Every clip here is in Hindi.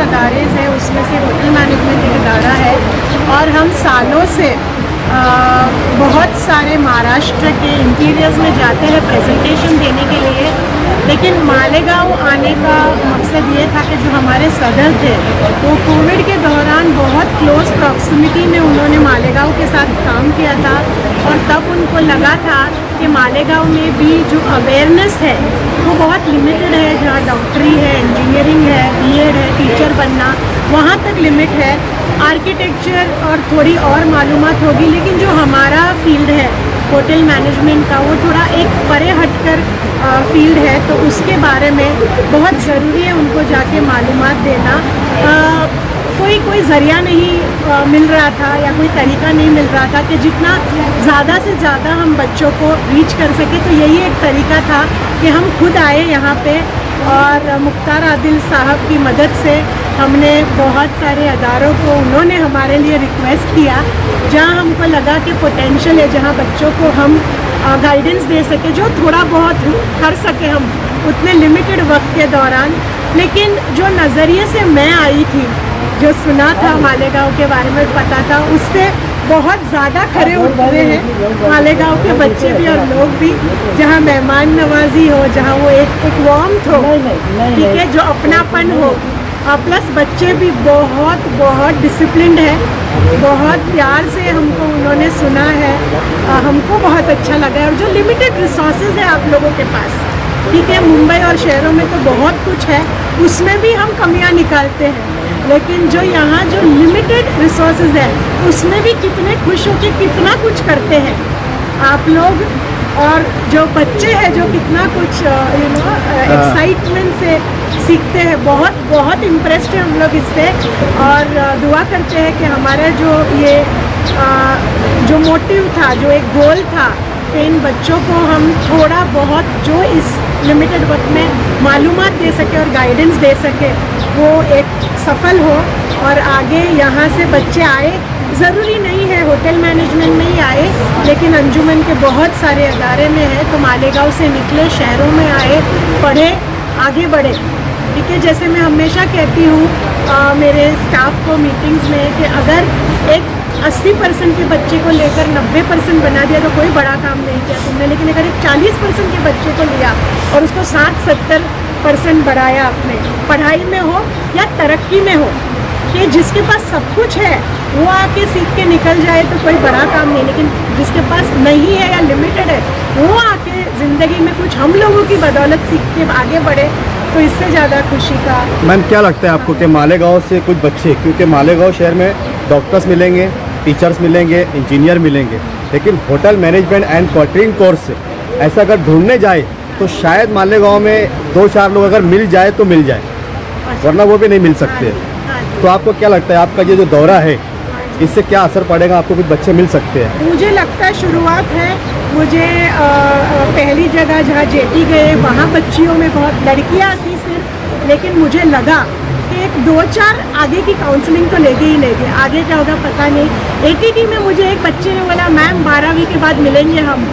अदारे हैं, उसमें से होटल मैनेजमेंट एक अदारा है। और हम सालों से बहुत सारे महाराष्ट्र के इंटीरियर्स में जाते हैं प्रेजेंटेशन देने के लिए, लेकिन मालेगांव आने का मकसद ये था कि जो हमारे सदर थे वो कोविड के दौरान बहुत क्लोज प्रॉक्सिमिटी में उन्होंने मालेगांव के साथ काम किया था, और तब उनको लगा था कि मालेगांव में भी जो अवेयरनेस है वो बहुत लिमिटेड है। जहाँ डॉक्टरी है, इंजीनियरिंग है, बीएड है, टीचर बनना, वहाँ तक लिमिट है। आर्किटेक्चर और थोड़ी और मालूमात होगी, लेकिन जो हमारा फील्ड है होटल मैनेजमेंट का वो थोड़ा एक परे हटकर फील्ड है, तो उसके बारे में बहुत ज़रूरी है उनको जाके मालूमात देना। कोई ज़रिया नहीं मिल रहा था या कोई तरीका नहीं मिल रहा था कि जितना ज़्यादा से ज़्यादा हम बच्चों को रीच कर सके, तो यही एक तरीका था कि हम खुद आए यहाँ पे, और मुख्तार आदिल साहब की मदद से हमने बहुत सारे अदारों को, उन्होंने हमारे लिए रिक्वेस्ट किया जहाँ हमको लगा कि पोटेंशियल है, जहाँ बच्चों को हम गाइडेंस दे सके, जो थोड़ा बहुत कर सके हम उतने लिमिटेड वक्त के दौरान। लेकिन जो नज़रिए से मैं आई थी, जो सुना था मालेगांव के बारे में पता था, उससे बहुत ज़्यादा खरे उतरे हैं मालेगांव के बच्चे भी और लोग भी, जहाँ मेहमान नवाजी हो, जहाँ वो एक वार्मथ हो, ठीक है, जो अपनापन हो, प्लस बच्चे भी बहुत डिसिप्लिन्ड है, बहुत प्यार से हमको उन्होंने सुना है, हमको बहुत अच्छा लगा है। और जो लिमिटेड रिसोर्सेज है आप लोगों के पास, ठीक है, मुंबई और शहरों में तो बहुत कुछ है, उसमें भी हम कमियां निकालते हैं, लेकिन जो यहाँ जो लिमिटेड रिसोर्सेज है उसमें भी कितने खुश होकर कितना कुछ करते हैं आप लोग। और जो बच्चे हैं जो कितना कुछ एक्साइटमेंट से सीखते हैं, बहुत इम्प्रेस्ड है हम लोग इससे। और दुआ करते हैं कि हमारा जो ये जो मोटिव था, जो एक गोल था कि इन बच्चों को हम थोड़ा बहुत जो इस लिमिटेड वक्त में मालूमात दे सके और गाइडेंस दे सके, वो एक सफल हो और आगे यहाँ से बच्चे आए। ज़रूरी नहीं है होटल मैनेजमेंट में ही आए, लेकिन अंजुमन के बहुत सारे अदारे में है, तो मालेगांव से निकले, शहरों में आए, पढ़े, आगे बढ़े, ठीक है। जैसे मैं हमेशा कहती हूँ मेरे स्टाफ को मीटिंग्स में कि अगर एक 80% के बच्चे को लेकर 90% बना दिया तो कोई बड़ा काम नहीं किया तुमने, लेकिन अगर एक 40% के बच्चे को लिया और उसको 60-70% बढ़ाया आपने, पढ़ाई में हो या तरक्की में हो, कि जिसके पास सब कुछ है वो आके सीख के निकल जाए तो कोई बड़ा काम नहीं, लेकिन जिसके पास नहीं है या लिमिटेड है वो आके ज़िंदगी में कुछ हम लोगों की बदौलत सीख के आगे बढ़े, तो इससे ज़्यादा खुशी का। मैम क्या लगता है आपको कि मालेगांव से कुछ बच्चे, क्योंकि मालेगांव शहर में डॉक्टर्स मिलेंगे, टीचर्स मिलेंगे, इंजीनियर मिलेंगे, लेकिन hotel management and catering course ऐसा अगर ढूंढने जाए तो शायद मालेगांव में 2-4 लोग अगर मिल जाए तो मिल जाए, वरना वो भी नहीं मिल सकते। तो आपको क्या लगता है आपका ये जो दौरा है इससे क्या असर पड़ेगा, आपको कुछ बच्चे मिल सकते हैं? मुझे लगता है शुरुआत है। मुझे पहली जगह जहाँ जेटी गए वहाँ बच्चियों में बहुत लड़कियाँ थी सिर्फ, लेकिन मुझे लगा कि एक 2-4 आगे की काउंसलिंग तो लेके ही लेंगे, आगे क्या होगा पता नहीं। एटीटी में मुझे एक बच्चे ने बोला मैम 12वीं के बाद मिलेंगे हम,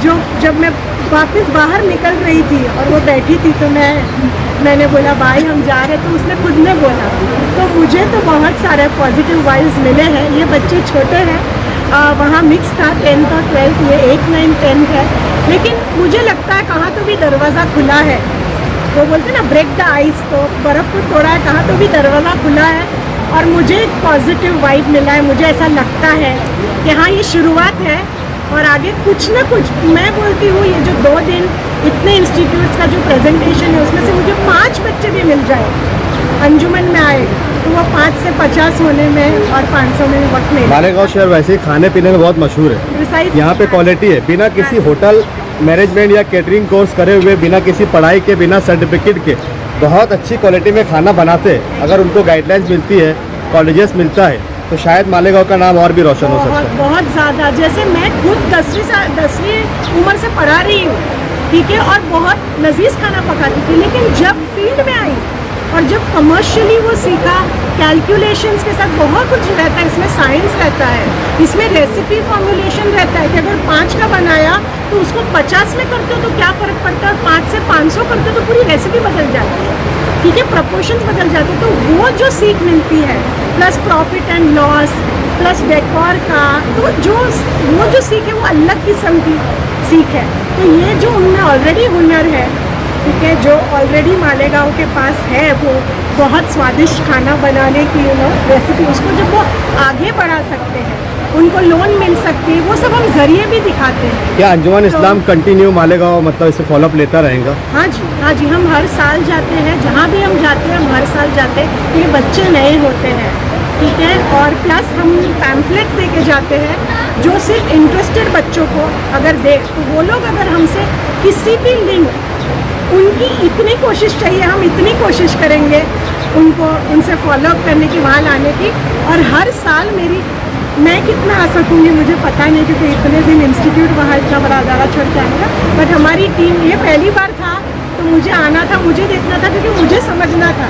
जो जब मैं वापस बाहर निकल रही थी और वो बैठी थी तो मैंने बोला भाई हम जा रहे, तो उसने खुद ने बोला। तो मुझे तो बहुत सारे पॉजिटिव वाइब्स मिले हैं। ये बच्चे छोटे हैं, वहाँ मिक्स था 10th और 12th, ये 8, 9, 10 है, लेकिन मुझे लगता है कहाँ तो भी दरवाज़ा खुला है। वो बोलते ना ब्रेक द आइस, तो बर्फ़ को तोड़ा है, कहाँ तो भी दरवाज़ा खुला है। और मुझे एक पॉजिटिव वाइब मिला है, मुझे ऐसा लगता है कि हाँ ये शुरुआत है और आगे कुछ ना कुछ। मैं बोलती हूँ ये जो 2 दिन इतने इंस्टीट्यूट्स का जो प्रेजेंटेशन है उसमें से मुझे 5 बच्चे भी मिल जाए अंजुमन में आए तो वो 5 से 50 होने में और 500 में वक्त नहीं। मालेगांव शहर वैसे ही खाने पीने में बहुत मशहूर है, यहाँ पे क्वालिटी है, बिना किसी होटल मैनेजमेंट या कैटरिंग कोर्स करे हुए, बिना किसी पढ़ाई के, बिना सर्टिफिकेट के बहुत अच्छी क्वालिटी में खाना बनाते हैं। अगर उनको गाइडलाइंस मिलती है, कॉलेजेस मिलता है, तो शायद मालेगांव का नाम और भी रोशन हो सकता है। बहुत ज़्यादा। जैसे मैं खुद 10वीं उम्र से पढ़ा रही हूँ, ठीक है, और बहुत लजीज खाना पकाती थी, लेकिन जब फील्ड में आई और जब कमर्शियली वो सीखा, कैलकुलेशंस के साथ बहुत कुछ रहता है, इसमें साइंस रहता है, इसमें रेसिपी फॉर्मुलेशन रहता है कि अगर 5 का बनाया तो उसको 50 में करते हो तो क्या फ़र्क पड़ता है, और 5 से 500 करते हो तो पूरी रेसिपी बदल जाती है, ठीक है, प्रपोर्शंस बदल जाते हैं। तो वो जो सीख मिलती है, plus profit and loss, plus decor का, तो वो जो सीख है वो अलग किस्म की सीख है। तो ये जो उनमें ऑलरेडी हुनर है, ठीक है, जो ऑलरेडी मालेगांव के पास है, वो बहुत स्वादिष्ट खाना बनाने की रेसिपी, उसको जब वो आगे बढ़ा सकते हैं, उनको लोन मिल सकती है, वो सब हम जरिए भी दिखाते हैं। क्या अंजुमन इस्लाम कंटिन्यू मालेगांव मतलब इसे फॉलोअप लेता रहेगा? हाँ जी, हम हर साल जाते हैं, जहाँ भी हम जाते हैं हम हर साल जाते हैं, क्योंकि बच्चे नए होते हैं, ठीक है, और प्लस हम पैम्फलेट्स दे के जाते हैं जो सिर्फ इंटरेस्टेड बच्चों को अगर दे, तो वो लोग अगर हमसे किसी भी लिंक, उनकी इतनी कोशिश चाहिए, हम इतनी कोशिश करेंगे उनसे फॉलोअप करने की, वहाँ लाने की। और हर साल मैं कितना आ सकूँगी मुझे पता नहीं, क्योंकि इतने दिन इंस्टीट्यूट वहाँ इतना बड़ा अदारा छोड़ के आने का, बट हमारी टीम, ये पहली बार था तो मुझे आना था, मुझे देखना था, क्योंकि मुझे समझना था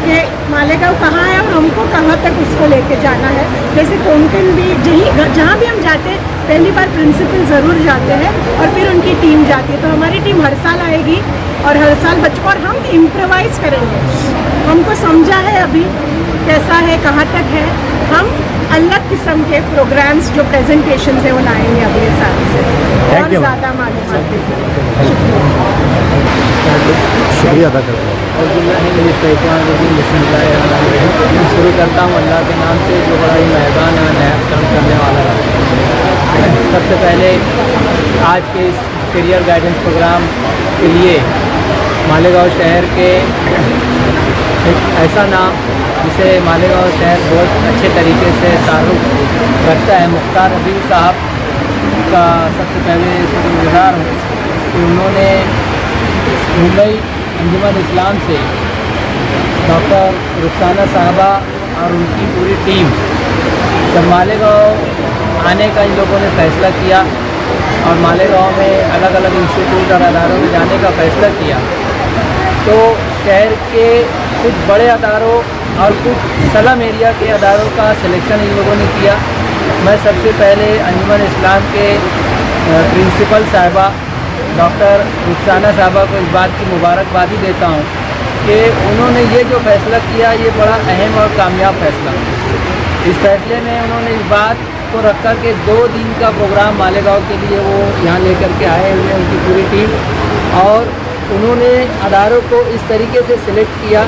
कि मालेगांव कहाँ है और हमको कहाँ तक उसको लेके जाना है। जैसे कोंकण भी, जहाँ भी हम जाते हैं पहली बार प्रिंसिपल ज़रूर जाते हैं और फिर उनकी टीम जाती है। तो हमारी टीम हर साल आएगी और हर साल बच्चों, और हम इम्प्रोवाइज़ करेंगे, हमको समझा है अभी कैसा है, कहाँ तक है, हम अलग किस्म के प्रोग्राम्स जो प्रेजेंटेशन है वो लाएंगे अगले साल से, और ज़्यादा मालूमात देंगे। शुक्रिया अदा करता हूँ। शुरू करता हूँ अल्लाह के नाम से जो बड़ा ही मेहरबान है, नया काम करने वाला है। सबसे पहले आज के इस करियर गाइडेंस प्रोग्राम के लिए मालेगांव शहर के एक ऐसा नाम जिसे मालेगांव शहर बहुत अच्छे तरीके से तारुफ करता है, मुख्तार रफ़ीक साहब का सबसे पहले शुक्रगुजार हूँ कि उन्होंने मुंबई अंजुमन इस्लाम से डॉक्टर रुखसाना साहबा और उनकी पूरी टीम जब मालेगांव आने का इन लोगों ने फ़ैसला किया और मालेगांव में अलग अलग इंस्टीट्यूट और अदारों में जाने का फ़ैसला किया, तो शहर के कुछ बड़े अदारों और कुछ सलम एरिया के अदारों का सिलेक्शन इन लोगों ने किया। मैं सबसे पहले अंजुमन इस्लाम के प्रिंसिपल साहिबा डॉक्टर रुखसाना साहबा को इस बात की मुबारकबादी देता हूँ कि उन्होंने ये जो फ़ैसला किया ये बड़ा अहम और कामयाब फ़ैसला। इस फैसले में उन्होंने इस बात को रखा कि 2 दिन का प्रोग्राम मालेगांव के लिए वो यहाँ लेकर के आए हुए हैं, उनकी पूरी टीम, और उन्होंने अदारों को इस तरीके से सिलेक्ट किया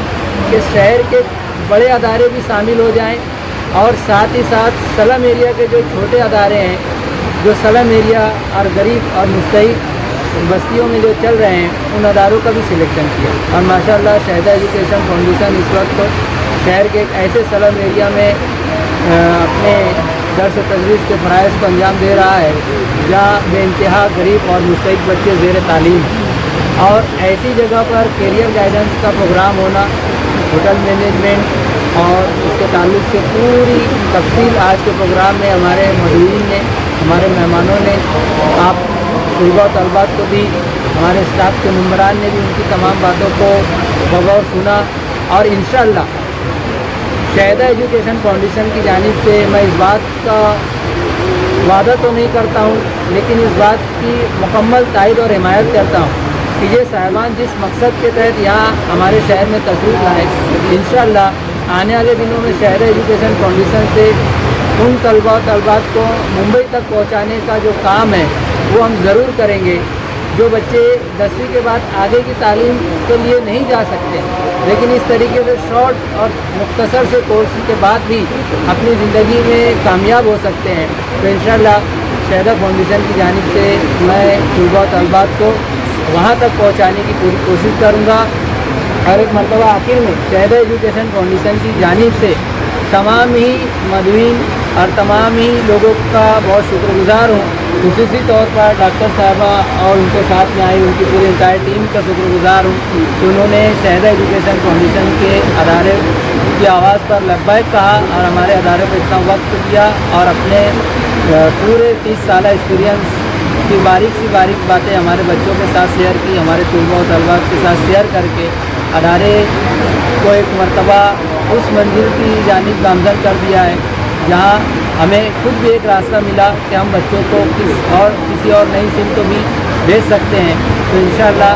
कि शहर के बड़े अदारे भी शामिल हो जाएं और साथ ही साथ सलम एरिया के जो छोटे अदारे हैं, जो सलम एरिया और गरीब और मुस्तहिक बस्तियों में जो चल रहे हैं, उन अदारों का भी सिलेक्शन किया। और माशाल्लाह शहदा एजुकेशन फाउंडेशन इस वक्त शहर के एक ऐसे सलम एरिया में अपने दर्स तदरीस के फ़राइज़ को अंजाम दे रहा है जहाँ बेइंतहा गरीब और मुस्तहिक बच्चे ज़ेर तालीम, और ऐसी जगह पर करियर गाइडेंस का प्रोग्राम होना, होटल मैनेजमेंट और उसके ताल्लुक़ से पूरी तफसील आज के प्रोग्राम में हमारे मदईन ने, हमारे मेहमानों ने, आप तलबा तलबात को भी, हमारे स्टाफ के मेम्बरान ने भी उनकी तमाम बातों को बगौर सुना। और इंशाअल्लाह शहदा एजुकेशन फाउंडेशन की जानिब से मैं इस बात का वादा तो नहीं करता हूँ, लेकिन इस बात की मुकम्मल तायद और हिमायत करता हूँ कि ये साहिबान जिस मकसद के तहत यहाँ हमारे शहर में तशरीफ़ लाए, इंशाअल्लाह आने वाले दिनों में शहदा एजुकेशन फाउंडेशन से उन तलबा और तलबात को मुंबई तक पहुँचाने का जो काम है वो हम ज़रूर करेंगे। जो बच्चे 10वीं के बाद आगे की तालीम के लिए नहीं जा सकते, लेकिन इस तरीके से शॉर्ट और मुख्तसर से कोर्स के बाद भी अपनी ज़िंदगी में कामयाब हो सकते हैं, तो इंशाअल्लाह शहदा फाउंडेशन की जानिब से मैं तलबा तलबात को वहाँ तक पहुँचाने की पूरी कोशिश करूँगा। और एक मरतबा आखिर में शहदा एजुकेशन फाउंडेशन की जानिब से तमाम ही मदईन और तमाम ही लोगों का बहुत शुक्रगुजार हूँ। खुसूसी तौर पर डॉक्टर साहबा और उनके साथ में आई उनकी पूरी इंटायर टीम का शुक्रगुजार हूँ कि उन्होंने शहदा एजुकेशन फाउंडेशन के अदारे की आवाज़ पर लब्बैक कहा और हमारे अदारे को इतना वक्त दिया और अपने पूरे 30 साल एक्सपीरियंस की बारीक सी बारीक बातें हमारे बच्चों के साथ शेयर की, हमारे तलबा और तलबात के साथ शेयर करके अदारे को एक मर्तबा उस मंजिल की जानिब गामजन कर दिया है जहाँ हमें खुद भी एक रास्ता मिला कि हम बच्चों को किसी और नई सिम को भी भेज सकते हैं। तो इंशाअल्लाह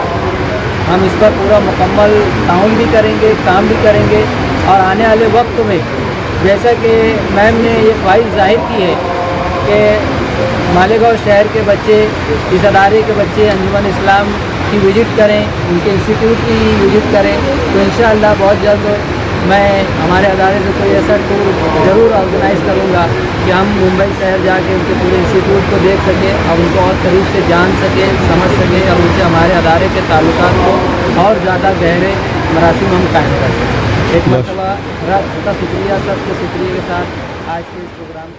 हम इस पर पूरा मुकम्मल ताउन भी करेंगे, काम भी करेंगे और आने वाले वक्त में जैसा कि मैम ने ये ख्वाहिश जाहिर की है कि मालेगांव शहर के बच्चे, इस अदारे के बच्चे अंजुमन इस्लाम की विज़िट करें, उनके इंस्टीट्यूट की विज़िट करें, तो इंशाअल्लाह बहुत जल्द मैं हमारे अदारे से कोई ऐसा टूर ज़रूर ऑर्गेनाइज़ करूँगा कि हम मुंबई शहर जाके उनके पूरे इंस्टीट्यूट को देख सकें और उनको और करीब से जान सकें, समझ सकें और उनसे हमारे अदारे के ताल्लुकात को और ज़्यादा गहरे मरासिम हम कायम कर सकें। एक मरतबा रब का शुक्रिया, सबके शुक्रिया के साथ आज के इस प्रोग्राम